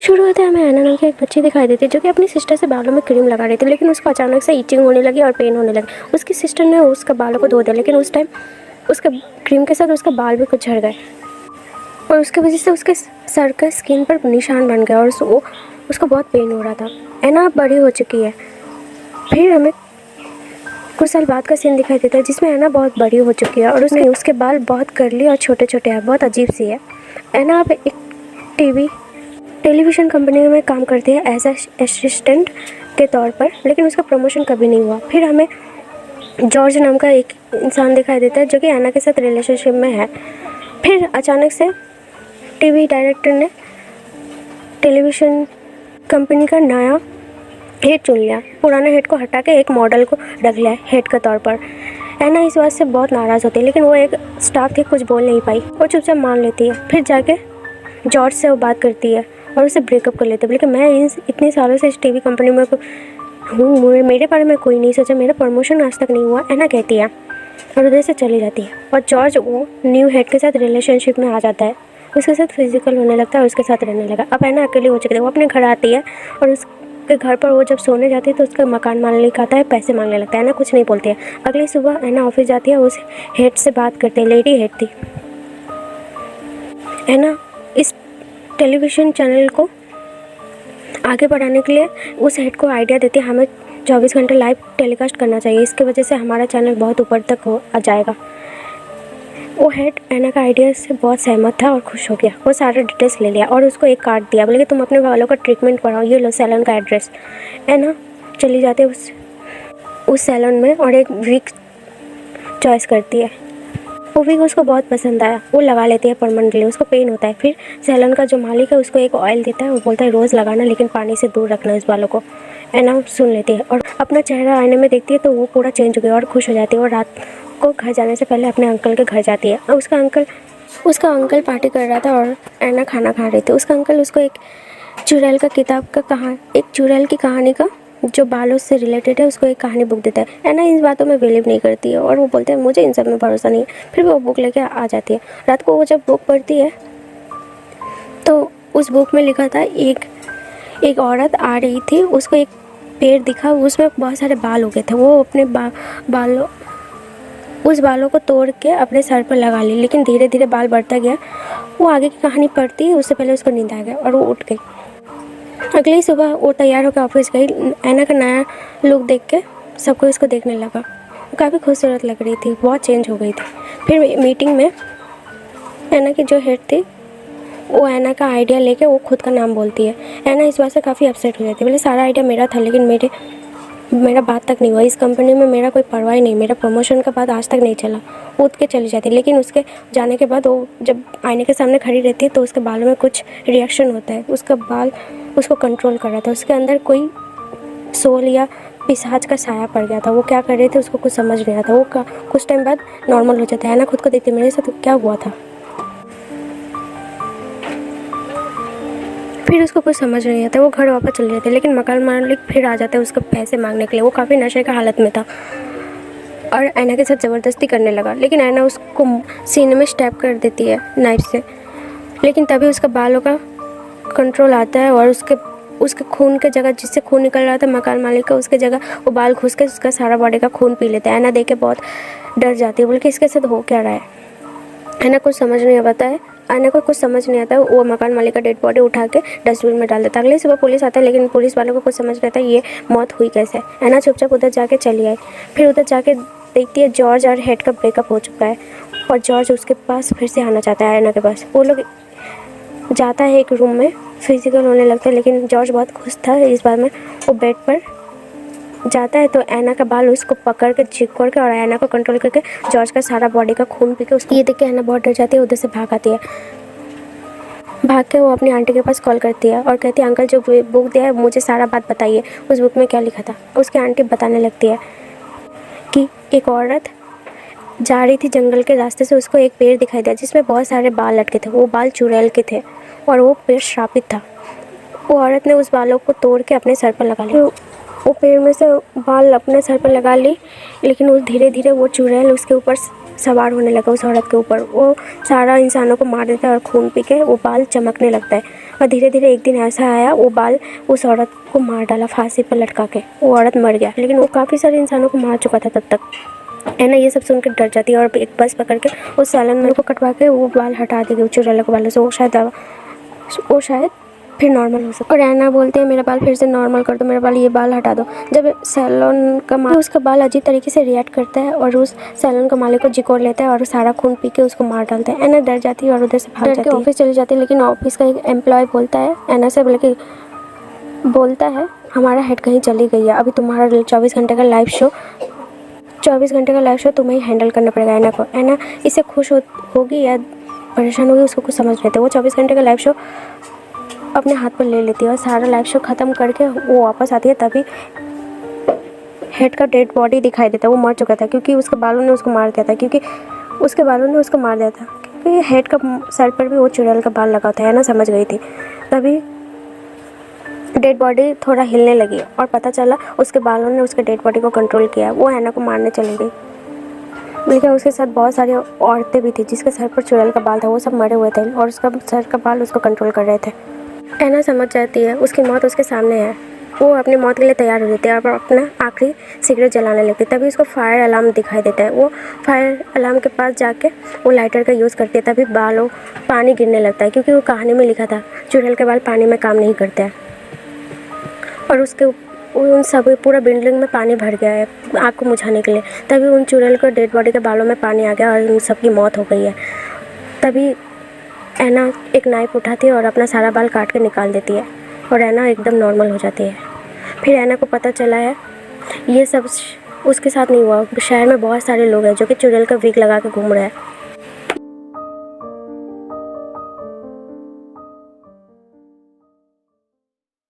शुरू होता है हमें ऐना नाम की एक बच्ची दिखाई देती है जो कि अपनी सिस्टर से बालों में क्रीम लगा रही थी, लेकिन उसको अचानक से इचिंग होने लगी और पेन होने लगी। उसकी सिस्टर ने उसका बालों को धो दिया, लेकिन उस टाइम उसका क्रीम के साथ उसका बाल भी कुछ झड़ गए और उसकी वजह से उसके सर का स्किन पर निशान बन गया और उसको बहुत पेन हो रहा था। ऐना अब बड़ी हो चुकी है। फिर हमें कुछ साल बाद का सीन दिखाई देता है जिसमें ऐना बहुत बड़ी हो चुकी है और उसके बाल बहुत कर्ली और छोटे छोटे हैं, बहुत अजीब सी है। ऐना अब एक टेलीविज़न कंपनी में काम करती है एज असिस्टेंट के तौर पर, लेकिन उसका प्रमोशन कभी नहीं हुआ। फिर हमें जॉर्ज नाम का एक इंसान दिखाई देता है जो कि ऐना के साथ रिलेशनशिप में है। फिर अचानक से टीवी डायरेक्टर ने टेलीविज़न कंपनी का नया हेड चुन लिया। पुराना हेड को हटा के एक मॉडल को रख लिया हेड के तौर पर। ऐना इस बात से बहुत नाराज़ होती है, लेकिन वो एक स्टाफ थी, कुछ बोल नहीं पाई। वो चुपचाप मान लेती है। फिर जाके जॉर्ज से वो बात करती है और उसे ब्रेकअप कर लेते हैं। लेकिन मैं इतने सालों से इस टीवी कंपनी में हूँ, मेरे बारे में कोई नहीं सोचा, मेरा प्रमोशन आज तक नहीं हुआ, ऐना कहती है और उधर से चली जाती है। और जॉर्ज वो न्यू हेड के साथ रिलेशनशिप में आ जाता है, उसके साथ फिजिकल होने लगता है और उसके साथ रहने लगा। अब ऐना अकेली हो चुकी है। वो अपने घर आती है और उसके घर पर वो जब सोने जाती है तो उसका मकान मालिक आता है, पैसे मांगने लगता है। ऐना कुछ नहीं बोलती है। अगली सुबह ऐना ऑफिस जाती है, उस हेड से बात करती है, लेडी हेड थी। ऐना इस टेलीविज़न चैनल को आगे बढ़ाने के लिए उस हेड को आइडिया देती है, हमें 24 घंटे लाइव टेलीकास्ट करना चाहिए, इसकी वजह से हमारा चैनल बहुत ऊपर तक आ जाएगा। वो हेड ऐना का आइडिया से बहुत सहमत था और खुश हो गया। वो सारा डिटेल्स ले लिया और उसको एक कार्ड दिया, बोले कि तुम अपने बालों का ट्रीटमेंट कराओ, ये लो सैलून का एड्रेस। ऐना चली जाती है उस सैलून में और एक विग चॉइस करती है। वो विग उसको बहुत पसंद आया, वो लगा लेती है परमानेंटली। उसको पेन होता है। फिर सैलून का जो मालिक है उसको एक ऑयल देता है, वो बोलता है रोज़ लगाना, लेकिन पानी से दूर रखना इस बालों को। ऐना सुन लेती है और अपना चेहरा आईने में देखती है तो वो पूरा चेंज हो गया और खुश हो जाती है। और रात को घर जाने से पहले अपने अंकल के घर जाती है। और उसका अंकल पार्टी कर रहा था और ऐना खाना खा रही थी। उसका अंकल उसको एक चुड़ैल की कहानी का जो बालों से रिलेटेड है उसको एक कहानी बुक देता है। ऐना इन बातों में बिलीव नहीं करती है और वो बोलते हैं मुझे इन सब में भरोसा नहीं है। फिर वो बुक लेके आ जाती है। रात को वो जब बुक पढ़ती है तो उस बुक में लिखा था एक औरत आ रही थी, उसको एक पेड़ दिखा, उसमें बहुत सारे बाल हो गए थे। वो अपने उस बालों को तोड़ के अपने सर पर लगा ली, लेकिन धीरे धीरे बाल बढ़ता गया। वो आगे की कहानी पढ़ती, उससे पहले उसको नींद आ गया और वो उठ गई। अगली सुबह वो तैयार होकर ऑफिस गई। ऐना का नया लुक देख के सबको इसको देखने लगा। वो काफ़ी खूबसूरत लग रही थी, बहुत चेंज हो गई थी। फिर मीटिंग में ऐना की जो हेड थी वो ऐना का आइडिया लेके वो खुद का नाम बोलती है। ऐना इस बात से काफ़ी अपसेट हो जाती है। बोले सारा आइडिया मेरा था, लेकिन मेरा बात तक नहीं हुआ। इस कंपनी में मेरा कोई परवाह ही नहीं, मेरा प्रमोशन का बात आज तक नहीं चला। कूद के चली जाती है। लेकिन उसके जाने के बाद वो जब आईने के सामने खड़ी रहती है तो उसके बालों में कुछ रिएक्शन होता है। उसका बाल उसको कंट्रोल कर रहा था। उसके अंदर कोई सोल या पिशाच का साया पड़ गया था। वो क्या कर रहे थे उसको कुछ समझ नहीं आता। वो कुछ टाइम बाद नॉर्मल हो जाता है। ना खुद को देखती मेरे साथ क्या हुआ था। फिर उसको कुछ समझ नहीं आता। वो घर वापस चले जाते, लेकिन मकान मालिक फिर आ जाता है उसको पैसे मांगने के लिए। वो काफ़ी नशे का हालत में था और ऐना के साथ ज़बरदस्ती करने लगा, लेकिन ऐना उसको सीने में स्टैब कर देती है नाइफ से। लेकिन तभी उसका बालों का कंट्रोल आता है और उसके खून के जगह, जिससे खून निकल रहा था मकान मालिक का, उसके जगह वो बाल घुस के उसका सारा बॉडी का खून पी लेता है। ऐना देख के बहुत डर जाती है, बोले कि इसके साथ हो क्या रहा है। ऐना कुछ समझ नहीं आता है। ऐना को कुछ समझ नहीं आता है। वो मकान मालिक का डेड बॉडी उठा के डस्टबिन में डाल देता है। अगले सुबह पुलिस आता है, लेकिन पुलिस वालों को कुछ समझ नहीं आता ये मौत हुई कैसे। ऐना चुपचाप उधर जाके चली आई। फिर उधर जाके देखती है जॉर्ज और हेड का ब्रेकअप हो चुका है और जॉर्ज उसके पास फिर से आना चाहता है ऐना के पास। वो लोग जाता है एक रूम में, फिजिकल होने लगता है, लेकिन जॉर्ज बहुत खुश था इस बार में। वो बेड पर जाता है तो ऐना का बाल उसको पकड़ के चिपक के और ऐना को कंट्रोल करके जॉर्ज का सारा बॉडी का खून पी के उसको ये देख के ऐना बहुत डर जाती है। उधर से भाग आती है। भाग के वो अपनी आंटी के पास कॉल करती है और कहती है अंकल जो बुक दिया है मुझे सारा बात बताइए, उस बुक में क्या लिखा था। उसकी आंटी बताने लगती है कि एक औरत जा रही थी जंगल के रास्ते से, उसको एक पेड़ दिखाई दिया जिसमें बहुत सारे बाल लटके थे। वो बाल चुड़ैल के थे और वो पेड़ श्रापित था। वो औरत ने उस बालों को तोड़ के अपने सर पर लगा लिया। वो पेड़ में से बाल अपने सर पर लगा ली, लेकिन वो धीरे धीरे वो चुड़ैल उसके ऊपर सवार होने लगा उस औरत के ऊपर। वो सारा इंसानों को मार देता है और खून पी के वो बाल चमकने लगता है। और धीरे धीरे एक दिन ऐसा आया, वो बाल उस औरत को मार डाला फांसी पर लटका के। वो औरत मर गया, लेकिन वो काफ़ी सारे इंसानों को मार चुका था तब तक, है ना। ये सब सुन के डर जाती है और एक बस पकड़ के उस सैलून में को कटवा के वो बाल हटा देगी चुड़ैल के बालों से। वो शायद फिर नॉर्मल हो सकता है। और ऐना बोलते हैं मेरा बाल फिर से नॉर्मल कर दो, मेरा बाल, ये बाल हटा दो। जब सैलून का मालिक उसका बाल अजीब तरीके से रिएक्ट करता है और उस सैलून का मालिक को जिकोड़ लेता है और सारा खून पी के उसको मार डालता है। ऐना डर जाती है और उधर से भाग जाती है, ऑफिस चली जाती है। लेकिन ऑफिस का एक एम्प्लॉय बोलता है ऐना से, बल्कि बोलता है हमारा हेड कहीं चली गई है, अभी तुम्हारा 24 घंटे का लाइव शो तुम्हें ही हैंडल करना पड़ेगा ऐना को। ऐना इससे खुश होगी या परेशान होगी उसको कुछ समझ नहीं आता। वो 24 घंटे का लाइव शो अपने हाथ पर ले लेती है और सारा लाइव शो ख़त्म करके वो वापस आती है। तभी हेड का डेड बॉडी दिखाई देता है। वो मर चुका था क्योंकि उसके बालों ने उसको मार दिया था, क्योंकि हेड का सर पर भी वो चुड़ैल का बाल लगा था, है ना, समझ गई थी। तभी डेड बॉडी थोड़ा हिलने लगी और पता चला उसके बालों ने उसके डेड बॉडी को कंट्रोल किया। वो ऐना को मारने चली गई, लेकिन उसके साथ बहुत सारी औरतें भी थी जिसके सर पर चुड़ैल का बाल था। वो सब मरे हुए थे और उसका सर का बाल उसको कंट्रोल कर रहे थे। ऐना समझ जाती है उसकी मौत उसके सामने है। वो अपनी मौत के लिए तैयार हो जाती है और अपना आखिरी सिगरेट जलाने लगती है। तभी उसको फायर अलार्म दिखाई देता है। वो फायर अलार्म के पास जाके वो लाइटर का यूज़ करती है। तभी बालों पानी गिरने लगता है, क्योंकि वो कहानी में लिखा था चुड़ैल के बाल पानी में काम नहीं करते हैं। और उसके उन सब पूरा बिल्डिंग में पानी भर गया है आग को बुझाने के लिए। तभी उन चुड़ैल को डेड बॉडी के बालों में पानी आ गया और उन सबकी मौत हो गई है। तभी ऐना एक नाइफ उठाती है और अपना सारा बाल काट के निकाल देती है और ऐना एकदम नॉर्मल हो जाती है। फिर ऐना को पता चला है ये सब उसके साथ नहीं हुआ। शहर में बहुत सारे लोग हैं जो कि चुड़ैल का विग लगा के घूम रहे हैं।